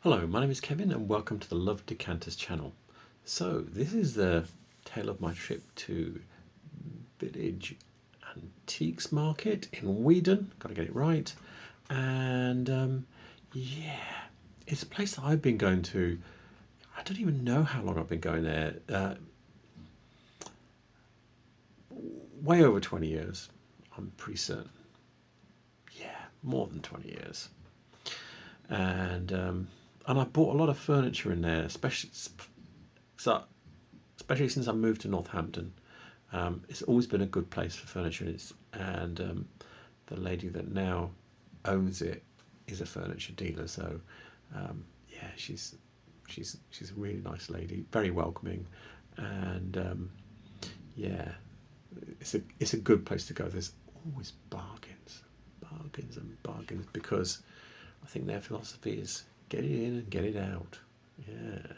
Hello, my name is Kevin and welcome to the Love Decanters channel. So this is the tale of my trip to Village Antiques Market in Weedon, got to get it right. And yeah, it's a place that I've been going to, I don't even know how long I've been going there, way over 20 years, I'm pretty certain. Yeah, more than 20 years. And I bought a lot of furniture in there, especially since I moved to Northampton. It's always been a good place for furniture, and the lady that now owns it is a furniture dealer. So yeah, she's a really nice lady, very welcoming, and yeah, it's a good place to go. There's always bargains and bargains, because I think their philosophy is get it in and get it out. Yeah.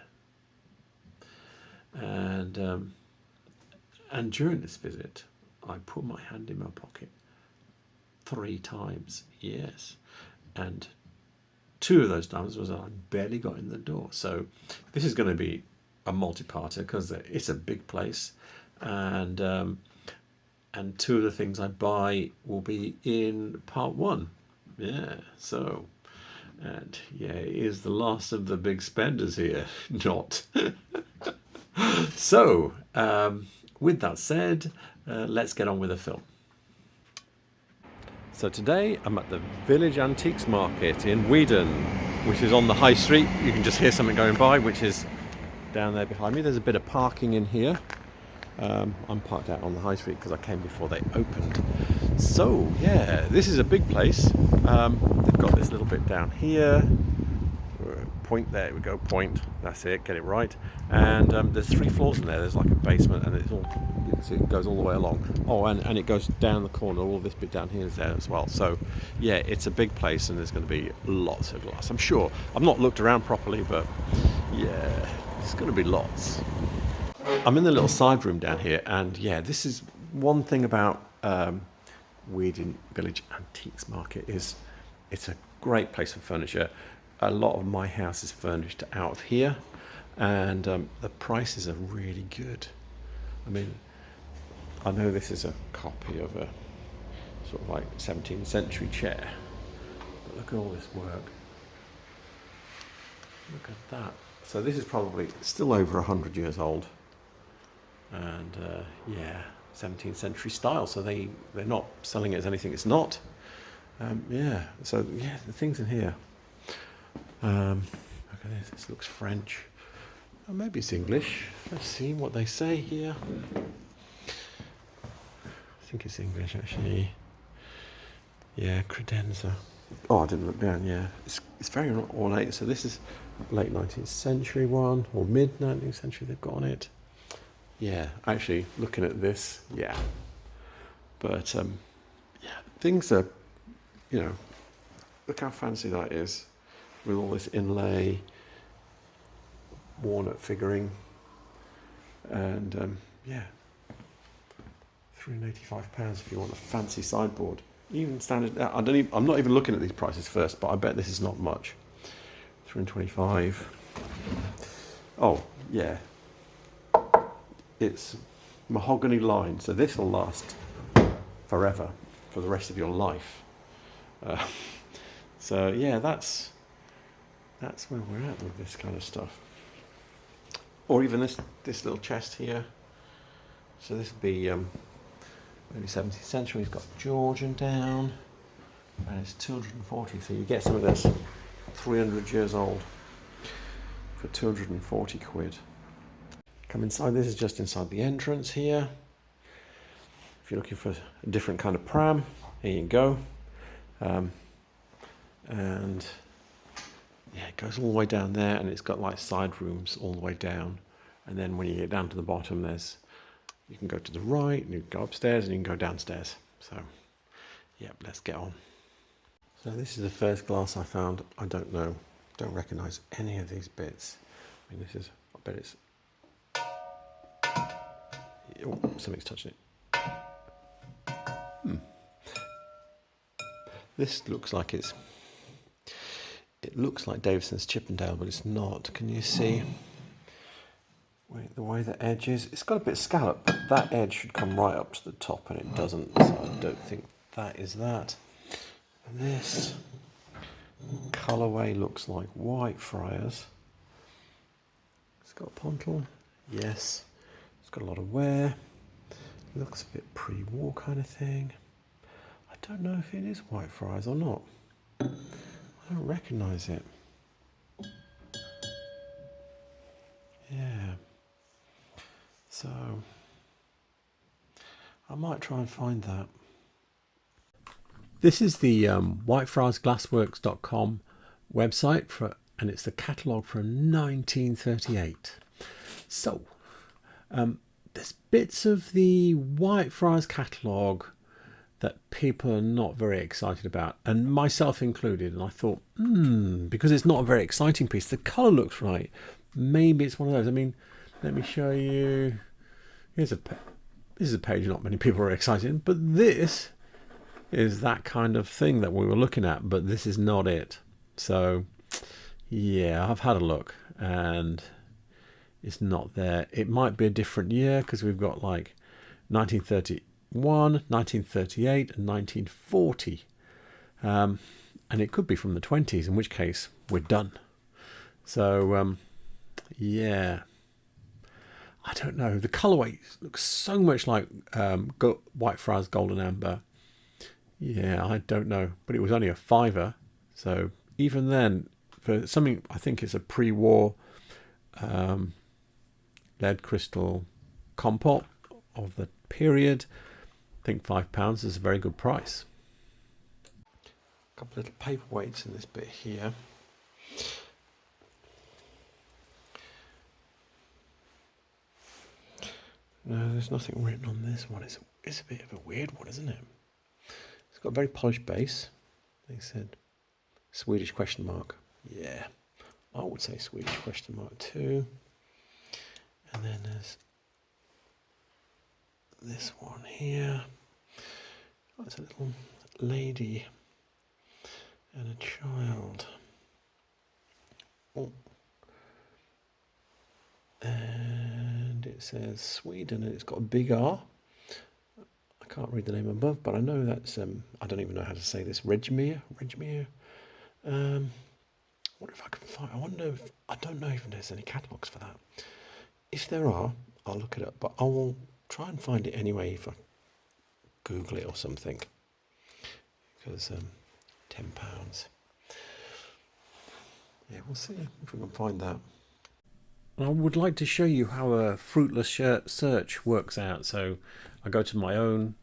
And during this visit, I put my hand in my pocket 3 times. Yes. And 2 of those times was I barely got in the door. So this is going to be a multi-parter because it's a big place, and 2 of the things I buy will be in part 1. Yeah. So. And yeah, it is the last of the big spenders here. Not. So, with that said, let's get on with the film. So today I'm at the Village Antiques Market in Weedon, which is on the High Street. You can just hear something going by, which is down there behind me. There's a bit of parking in here. I'm parked out on the High Street because I came before they opened. So yeah, this is a big place. They've got this little bit down here. Point, there we go, point. That's it, get it right. And there's 3 floors in there. There's like a basement, and it's all, you can see it goes all the way along. Oh, and it goes down the corner. All this bit down here is there as well. So yeah, it's a big place, and there's going to be lots of glass, I'm sure. I've not looked around properly, but yeah, it's going to be lots. I'm in the little side room down here, and yeah, this is one thing about Weedon Village Antiques Market is it's a great place for furniture. A lot of my house is furnished out of here, and the prices are really good. I mean, I know this is a copy of a sort of like 17th century chair, but look at all this work. Look at that. So this is probably still over 100 years old. And yeah, 17th century style, so they're not selling it as anything it's not. Yeah, so yeah, the things in here. Look at this looks French. Oh, maybe it's English. Let's see what they say here. I think it's English actually. Yeah, credenza. Oh, I didn't look down. Yeah, it's very ornate. So this is late 19th century one, or mid 19th century they've got on it. Yeah, actually, looking at this, yeah. But, yeah, things are, you know, look how fancy that is, with all this inlay, walnut figuring, and, yeah, £385 if you want a fancy sideboard. Even standard, I'm not even looking at these prices first, but I bet this is not much. £325. Oh, yeah. It's mahogany lined, so this will last forever, for the rest of your life. So yeah, that's where we're at with this kind of stuff. Or even this little chest here. So this would be maybe 17th century. We've got Georgian down, and it's 240. So you get some of this 300 years old for 240 quid. Come inside. This is just inside the entrance here. If you're looking for a different kind of pram, here you go. And yeah, it goes all the way down there, and it's got like side rooms all the way down. And then when you get down to the bottom, you can go to the right, and you can go upstairs, and you can go downstairs. So yeah, let's get on. So this is the first glass I found. I don't recognise any of these bits. I mean, I bet it's. Oh, something's touching it. This looks like it's It looks like Davison's Chippendale, but it's not. Can you see? Wait, the way the edge is, it's got a bit of scallop, but that edge should come right up to the top, and it doesn't, so I don't think that is that. And this colourway looks like Whitefriars. It's got a pontal, yes. It's got a lot of wear. Looks a bit pre-war kind of thing. I don't know if it is Whitefriars or not. I don't recognise it. Yeah. So I might try and find that. This is the whitefriarsglassworks.com website and it's the catalogue from 1938. So there's bits of the Whitefriars catalogue that people are not very excited about, and myself included. And I thought, because it's not a very exciting piece, the colour looks right. Maybe it's one of those. I mean, let me show you. This is a page not many people are excited in, but this is that kind of thing that we were looking at, but this is not it. So yeah, I've had a look and it's not there. It might be a different year because we've got like 1931, 1938 and 1940. And it could be from the 20s, in which case we're done. So yeah, I don't know. The colourway looks so much like Whitefriars Golden Amber. Yeah, I don't know. But it was only a £5. So even then, for something, I think it's a pre-war lead crystal compote of the period, I think £5 is a very good price. A couple of little paperweights in this bit here. No, there's nothing written on this one. It's a bit of a weird one, isn't it? It's got a very polished base. They said Swedish question mark. Yeah, I would say Swedish question mark too. And then there's this one here. Oh, it's a little lady and a child. Oh. And it says Sweden, and it's got a big R. I can't read the name above, but I know that's I don't even know how to say this. Regmere. I wonder if I can find. I don't know if there's any catalogues for that. If there are, I'll look it up. But I will try and find it anyway if I Google it or something. Because £10. Yeah, we'll see if we can find that. I would like to show you how a fruitless search works out. So I go to my own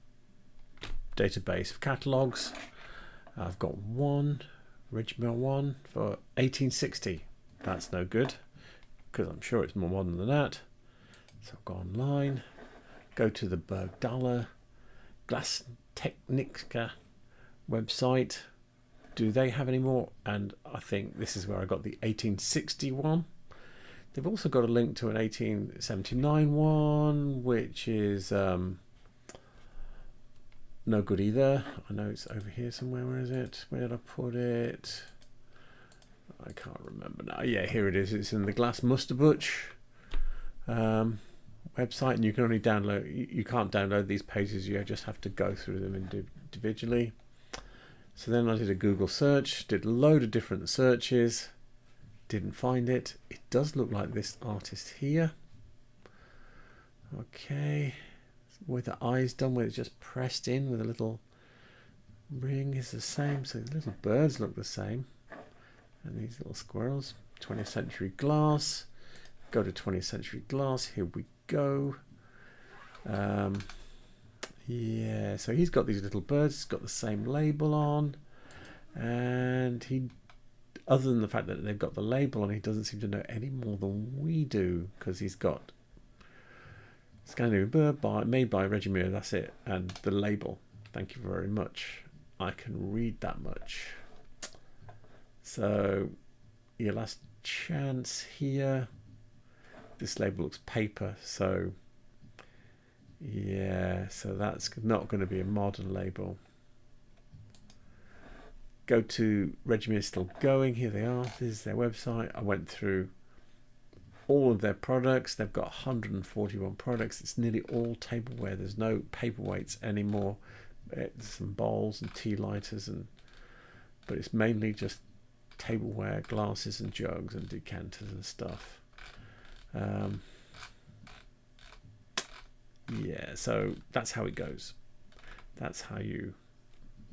database of catalogues. I've got one, Ridgemere one for 1860. That's no good because I'm sure it's more modern than that. So I'll go online, go to the Bergdala Glasstechnica website. Do they have any more? And I think this is where I got the 1861. They've also got a link to an 1879 one, which is no good either. I know it's over here somewhere. Where is it? Where did I put it? I can't remember now. Yeah, here it is. It's in the Glass Musterbutch website, and you can only download. You can't download these pages. You just have to go through them individually. So then I did a Google search, did a load of different searches. Didn't find it. It does look like this artist here. Okay, with the eyes done, where it's just pressed in with a little ring is the same. So the little birds look the same, and these little squirrels. 20th century glass. Go to 20th century glass. Here we go. Yeah, so he's got these little birds. He's got the same label on, and he. Other than the fact that they've got the label on, he doesn't seem to know any more than we do, because he's got Scandinavian bird made by Regency, that's it, and the label. Thank you very much. I can read that much. So, your last chance here. This label looks paper, so yeah, so that's not going to be a modern label. go to Regency, is still going. Here they are. This is their website. I went through all of their products. They've got 141 products. It's nearly all tableware. There's no paperweights anymore. It's some bowls and tea lighters, but it's mainly just tableware, glasses and jugs and decanters and stuff. Yeah, so that's how it goes. That's how you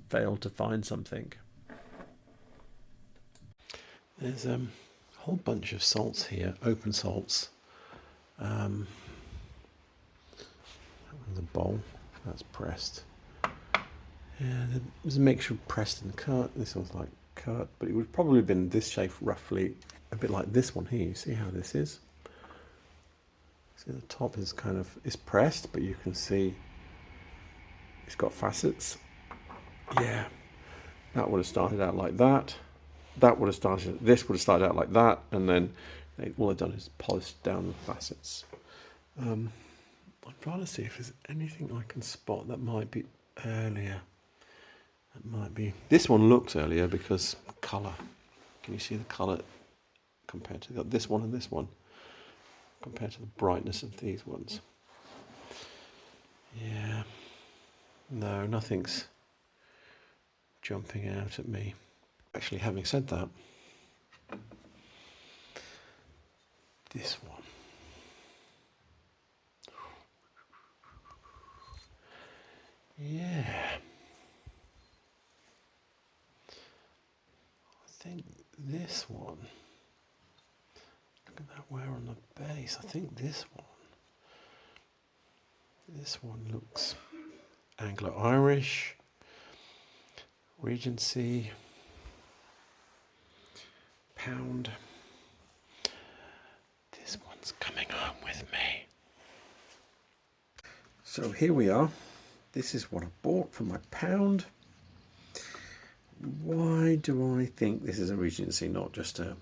fail to find something. There's a whole bunch of salts here, open salts. That one's a bowl, that's pressed. Yeah, there's a mixture of pressed and cut. This one's like cut, but it would probably have been this shape roughly, a bit like this one here. You see how this is? See, the top is is pressed, but you can see it's got facets. Yeah, that would have started out like that. This would have started out like that, and then all they've done is polished down the facets. I'm trying to see if there's anything I can spot that might be earlier. That might be. This one looks earlier because colour. Can you see the colour compared to this one and this one? Compared to the brightness of these ones. Yeah. No, nothing's jumping out at me. Actually, having said that, this one. Yeah. I think this one. Look at that wear on the base. I think this one looks Anglo-Irish, Regency, pound. This one's coming home with me. So here we are. This is what I bought for my pound. Why do I think this is a Regency, not just a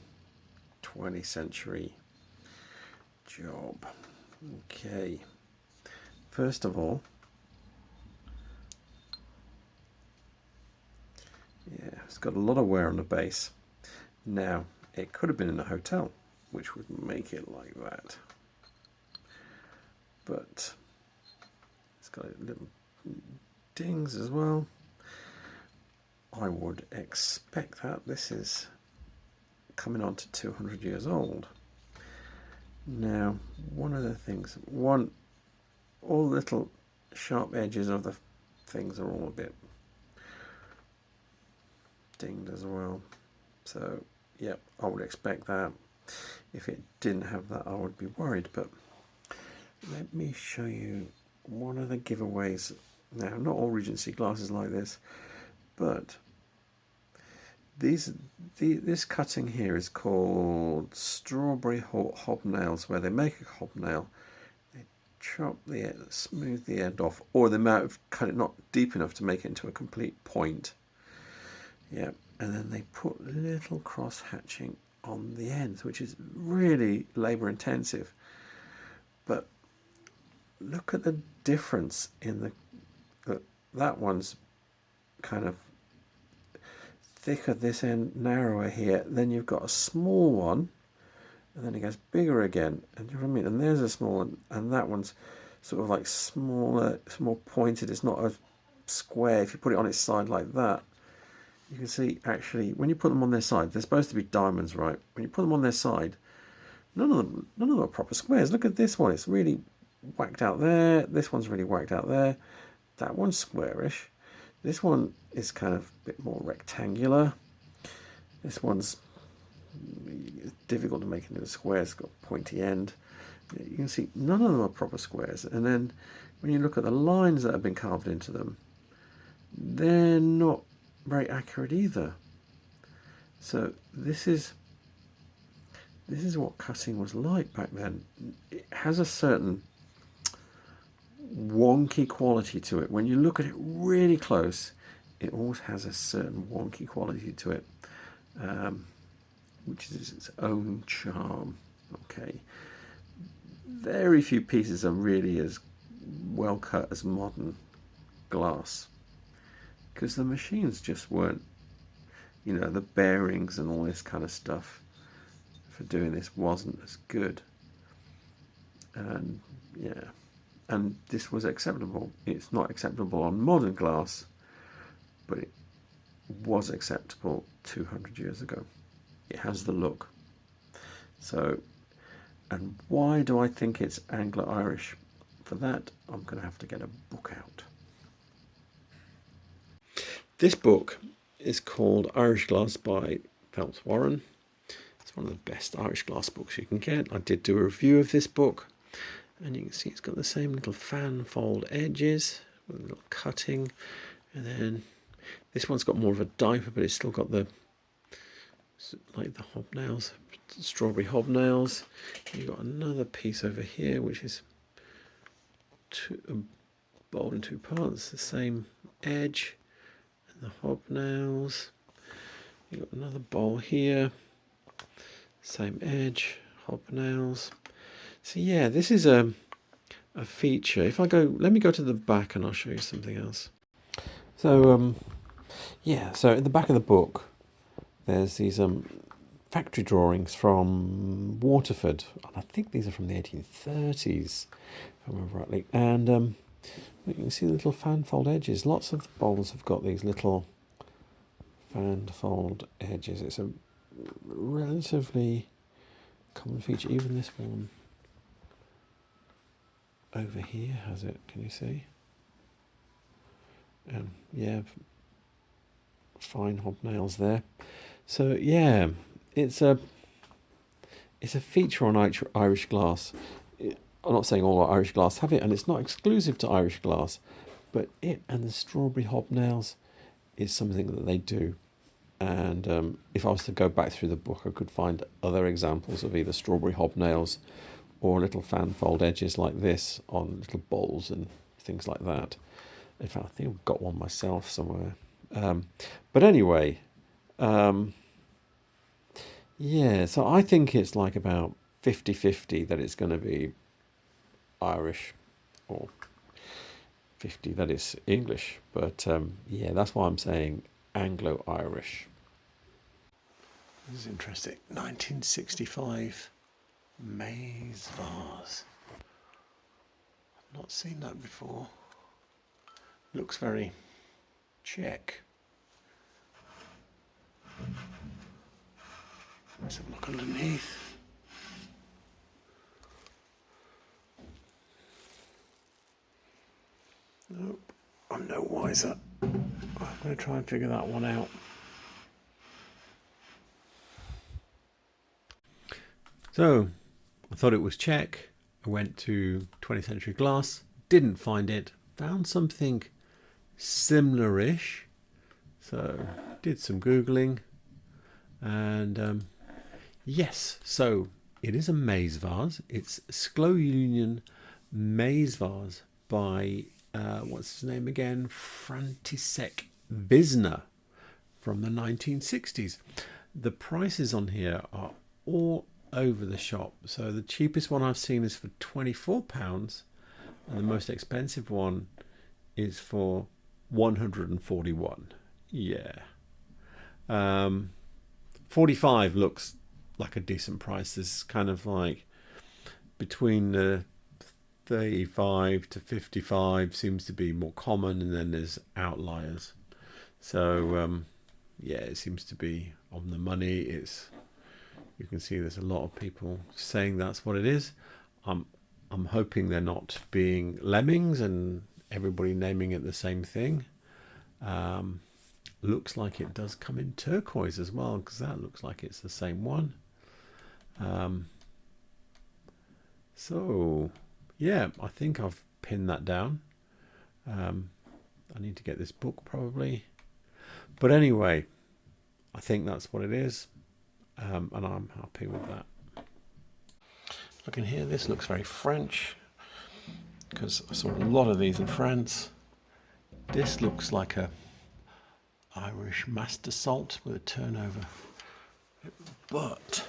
20th century job? Okay. First of all, yeah, it's got a lot of wear on the base. Now, it could have been in a hotel, which would make it like that. But it's got little dings as well. I would expect that this is coming on to 200 years old. Now, one of the things, all the little sharp edges of the things are all a bit dinged as well. So, yeah, I would expect that. If it didn't have that, I would be worried. But let me show you one of the giveaways. Now, not all Regency glasses like this, but this cutting here is called strawberry hobnails, where they make a hobnail, they chop the end, smooth the end off, or they might have cut it not deep enough to make it into a complete point. Yeah, and then they put little cross hatching on the ends, which is really labour intensive. But look at the difference in that one's kind of thicker this end, narrower here. Then you've got a small one, and then it gets bigger again. And you know what I mean? And there's a small one, and that one's sort of like smaller, it's more pointed. It's not a square. If you put it on its side like that, you can see actually when you put them on their side, they're supposed to be diamonds, right? When you put them on their side, none of them are proper squares. Look at this one; it's really whacked out there. This one's really whacked out there. That one's squarish. This one is kind of a bit more rectangular. This one's difficult to make into a square. It's got a pointy end. You can see none of them are proper squares. And then when you look at the lines that have been carved into them, they're not very accurate either. So this is what cutting was like back then. It has a certain wonky quality to it. When you look at it really close, it always has a certain wonky quality to it, which is its own charm. Okay, very few pieces are really as well cut as modern glass, because the machines just weren't you know, the bearings and all this kind of stuff for doing this wasn't as good. And yeah, and this was acceptable. It's not acceptable on modern glass, but it was acceptable 200 years ago. It has the look. So, and why do I think it's Anglo-Irish? For that, I'm going to have to get a book out. This book is called Irish Glass by Phelps Warren. It's one of the best Irish glass books you can get. I did do a review of this book, and you can see it's got the same little fan fold edges with a little cutting, and then this one's got more of a diaper, but it's still got the, like, the hobnails, strawberry hobnails. You've got another piece over here which is a bowl in two parts, the same edge and the hobnails. You've got another bowl here, same edge, hobnails. So yeah, this is a feature. If I go, let me go to the back and I'll show you something else. So yeah, so at the back of the book there's these factory drawings from Waterford, and I think these are from the 1830s, if I remember rightly. And you can see the little fan fold edges. Lots of the bowls have got these little fan fold edges. It's a relatively common feature. Even this one over here has it. Can you see? Yeah, fine hobnails there. So yeah, it's a feature on Irish glass. I'm not saying all Irish glass have it, and it's not exclusive to Irish glass, but it and the strawberry hobnails is something that they do. And if I was to go back through the book, I could find other examples of either strawberry hobnails or little fan fold edges like this on little bowls and things like that. In fact, I think I've got one myself somewhere. But anyway, yeah, so I think it's like about 50-50 that it's going to be Irish, or 50 that it's English. But yeah, that's why I'm saying Anglo-Irish. This is interesting. 1965 maize vase. I've not seen that before. Looks very Czech. Let's have a look underneath. Nope, I'm no wiser. I'm going to try and figure that one out. So, I thought it was Czech. I went to 20th Century Glass, didn't find it, found something similar-ish. So, did some Googling, and yes, so it is a maize vase. It's Sklo Union maize vase by, what's his name again? František Wisner from the 1960s. The prices on here are all over the shop. So the cheapest one I've seen is for £24, and the most expensive one is for 141. Yeah. 45 looks like a decent price. There's kind of like between the 35 to 55 seems to be more common, and then there's outliers. So yeah, it seems to be on the money. You can see there's a lot of people saying that's what it is. I'm hoping they're not being lemmings and everybody naming it the same thing. Looks like it does come in turquoise as well, because that looks like it's the same one. So yeah, I think I've pinned that down. I need to get this book probably, but anyway, I think that's what it is, and I'm happy with that. Looking here, this looks very French, because I saw a lot of these in France. This looks like a Irish master salt with a turnover, but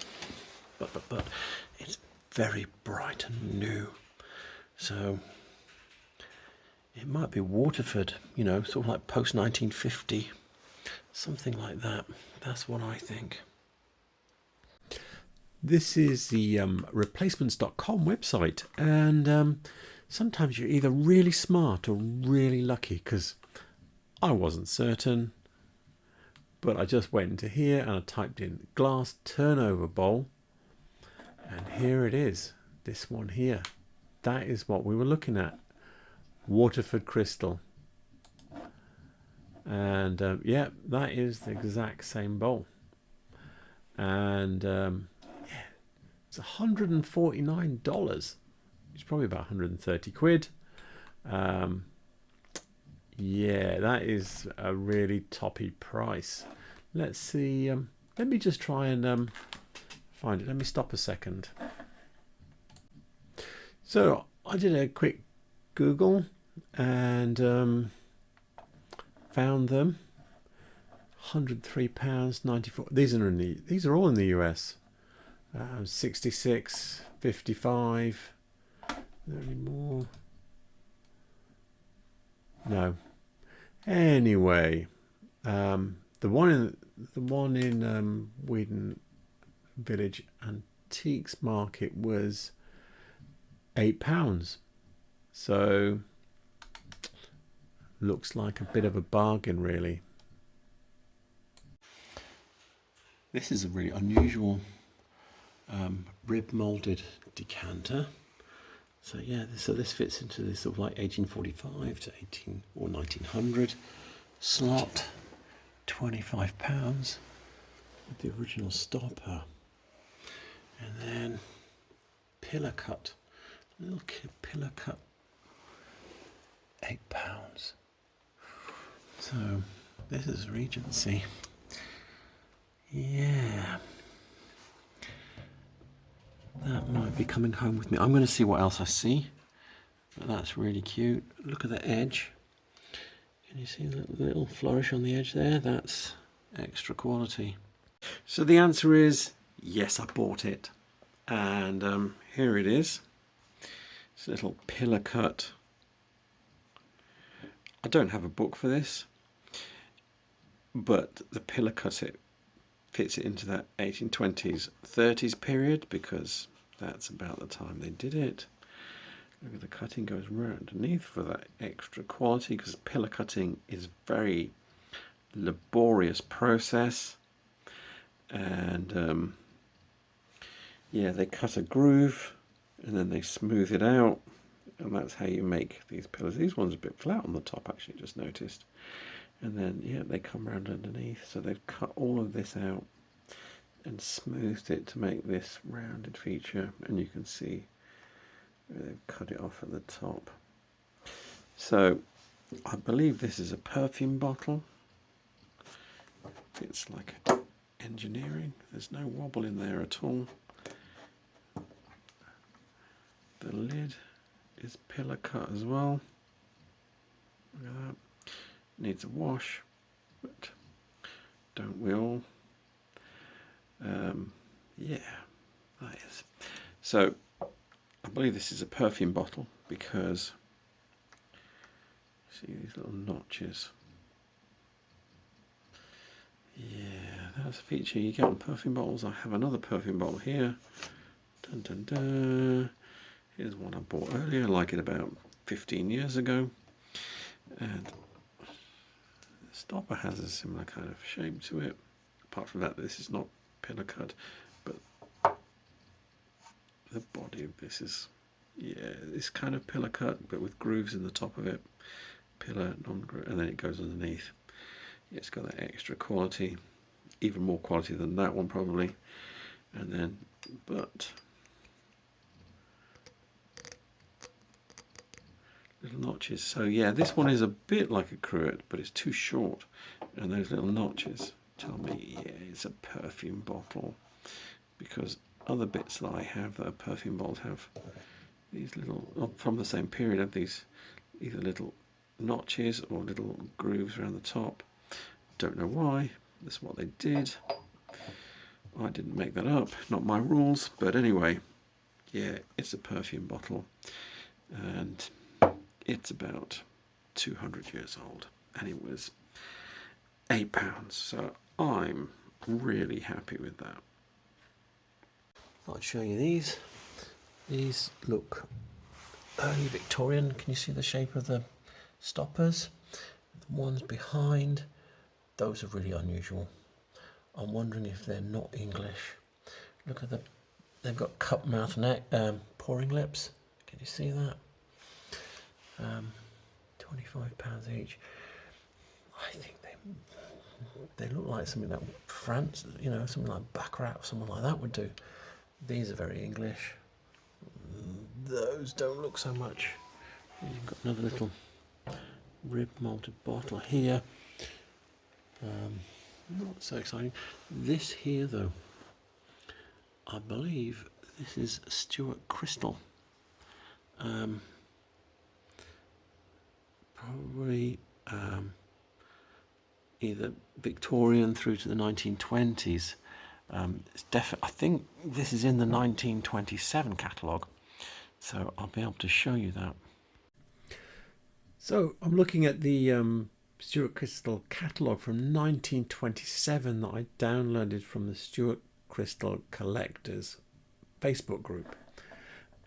it's very bright and new. So it might be Waterford, you know, sort of like post 1950. Something like that. That's what I think. This is the replacements.com website, and sometimes you're either really smart or really lucky, because I wasn't certain, but I just went into here and I typed in glass turnover bowl, and here it is, this one here. That is what we were looking at, Waterford crystal. And yeah, that is the exact same bowl. And yeah, it's $149. It's probably about 130 quid. Yeah, that is a really toppy price. Let's see. Let me just try and find it. Let me stop a second. So I did a quick Google and found them. £103.94. These are all in the US. 66, 55. Are there any more? No. Anyway, the one in Weedon Village Antiques Market was £8. So looks like a bit of a bargain, really. This is a really unusual rib molded decanter. So yeah, so this fits into this sort of like 1845 to 1900 slot, £25 with the original stopper, and then pillar cut, little pillar cut, £8. So this is Regency. Yeah, that might be coming home with me. I'm going to see what else I see. But that's really cute. Look at the edge. Can you see the little flourish on the edge there? That's extra quality. So the answer is yes, I bought it. And here it is. It's a little pillar cut. I don't have a book for this, but the pillar cut fits it into that 1820s, 30s period, because that's about the time they did it. Look at the cutting goes right underneath for that extra quality, because pillar cutting is very laborious process. And yeah, they cut a groove and then they smooth it out, and that's how you make these pillars. These ones are a bit flat on the top, actually, just noticed. And then yeah, they come around underneath, so they've cut all of this out and smoothed it to make this rounded feature, and you can see they've cut it off at the top. So I believe this is a perfume bottle. It's like engineering. There's no wobble in there at all. The lid is pillar cut as well. Look at that. Needs a wash, but don't we all? Yeah, that is. So I believe this is a perfume bottle, because see these little notches. Yeah, that's a feature you get on perfume bottles. I have another perfume bottle here. Dun, dun, dun. Here's one I bought earlier, like it about 15 years ago. And the stopper has a similar kind of shape to it. Apart from that, this is not pillar cut, but the body of this is, yeah, it's kind of pillar cut, but with grooves in the top of it. Pillar, non-groove, and then it goes underneath. Yeah, it's got that extra quality, even more quality than that one probably. And then, but little notches. So yeah, this one is a bit like a cruet, but it's too short, and those little notches tell me, yeah, it's a perfume bottle, because other bits that I have that are perfume bottles have these little, from the same period, have these either little notches or little grooves around the top. Don't know why. That's what they did. I didn't make that up, not my rules. But anyway, yeah, it's a perfume bottle, and it's about 200 years old, and it was £8. So I'm really happy with that. I'll show you these. These look early Victorian. Can you see the shape of the stoppers? The ones behind, those are really unusual. I'm wondering if they're not English. Look at they've got cup mouth neck, pouring lips. Can you see that? £25 each. I think they look like something that France, you know, something like Baccarat or someone like that would do. These are very English. Those don't look so much. You've got another little rib malted bottle here. Not so exciting. This here, though, I believe this is Stuart Crystal. Probably either Victorian through to the 1920s. I think this is in the 1927 catalogue, so I'll be able to show you that. So I'm looking at the Stuart Crystal catalogue from 1927 that I downloaded from the Stuart Crystal Collectors Facebook group.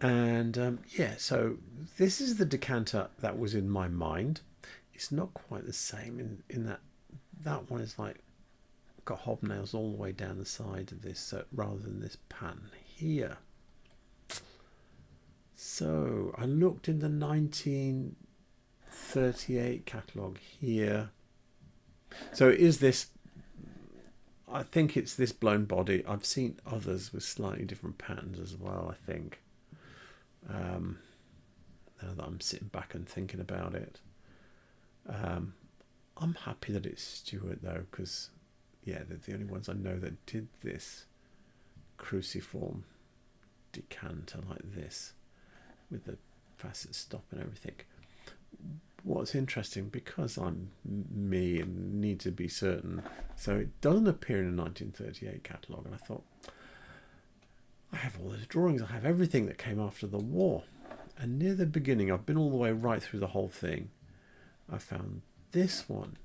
And yeah, so this is the decanter that was in my mind. It's not quite the same in that one is like got hobnails all the way down the side of this, rather than this pattern here. So I looked in the 1938 catalogue here. So is this, I think it's this blown body. I've seen others with slightly different patterns as well, I think. Now that I'm sitting back and thinking about it. I'm happy that it's Stuart though, because yeah, they're the only ones I know that did this cruciform decanter like this with the facet stop and everything. What's interesting, because I'm me and need to be certain, so it doesn't appear in a 1938 catalogue, and I thought, I have all those drawings, I have everything that came after the war, and near the beginning, I've been all the way right through the whole thing, I found this one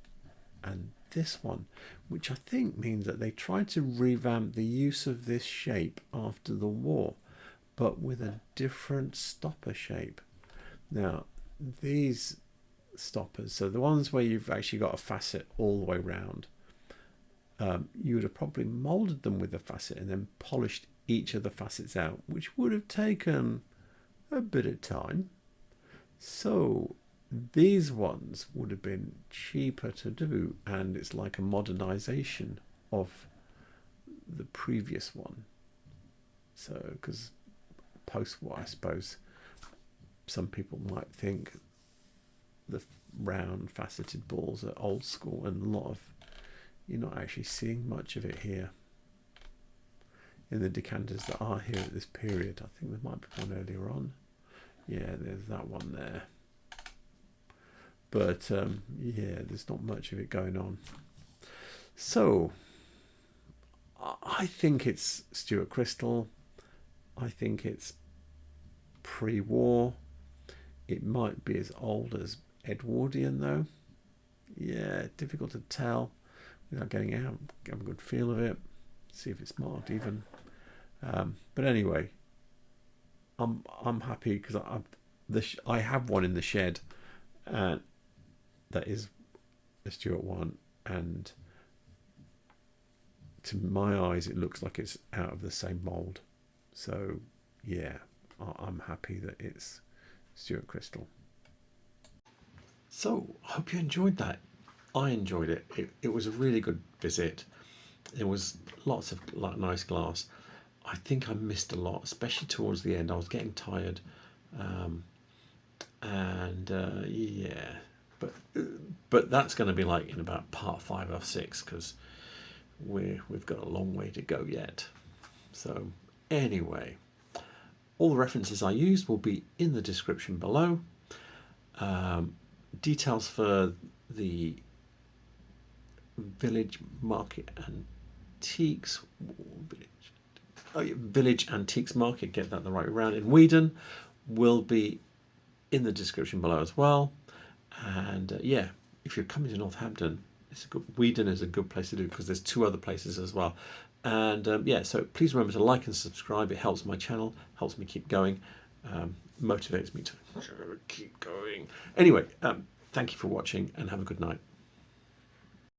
and this one, which I think means that they tried to revamp the use of this shape after the war, but with a different stopper shape. Now, these stoppers, so the ones where you've actually got a facet all the way round, you would have probably molded them with a facet and then polished each of the facets out, which would have taken a bit of time. So these ones would have been cheaper to do, and it's like a modernization of the previous one. So, because post-war, I suppose some people might think the round faceted balls are old school, and a lot of, you're not actually seeing much of it here in the decanters that are here at this period. I think there might be one earlier on. Yeah, there's that one there. But yeah, there's not much of it going on. So I think it's Stuart Crystal. I think it's pre-war. It might be as old as Edwardian though. Yeah, difficult to tell without getting out, have a good feel of it, see if it's marked even. But anyway, I'm happy because I have one in the shed, and that is a Stuart one, and to my eyes it looks like it's out of the same mould. So yeah, I'm happy that it's Stuart Crystal. So I hope you enjoyed that. I enjoyed it. It was a really good visit. There was lots of nice glass. I think I missed a lot, especially towards the end. I was getting tired, yeah. But that's going to be like in about part 5 or 6, because we've got a long way to go yet. So anyway, all the references I used will be in the description below. Details for the Village Market Antiques, Village Antiques Market, get that the right way around, in Weedon will be in the description below as well. And yeah, if you're coming to Northampton, Weedon is a good place to do because there's 2 other places as well. And yeah, so please remember to like and subscribe. It helps my channel, helps me keep going, motivates me to keep going. Anyway, thank you for watching and have a good night.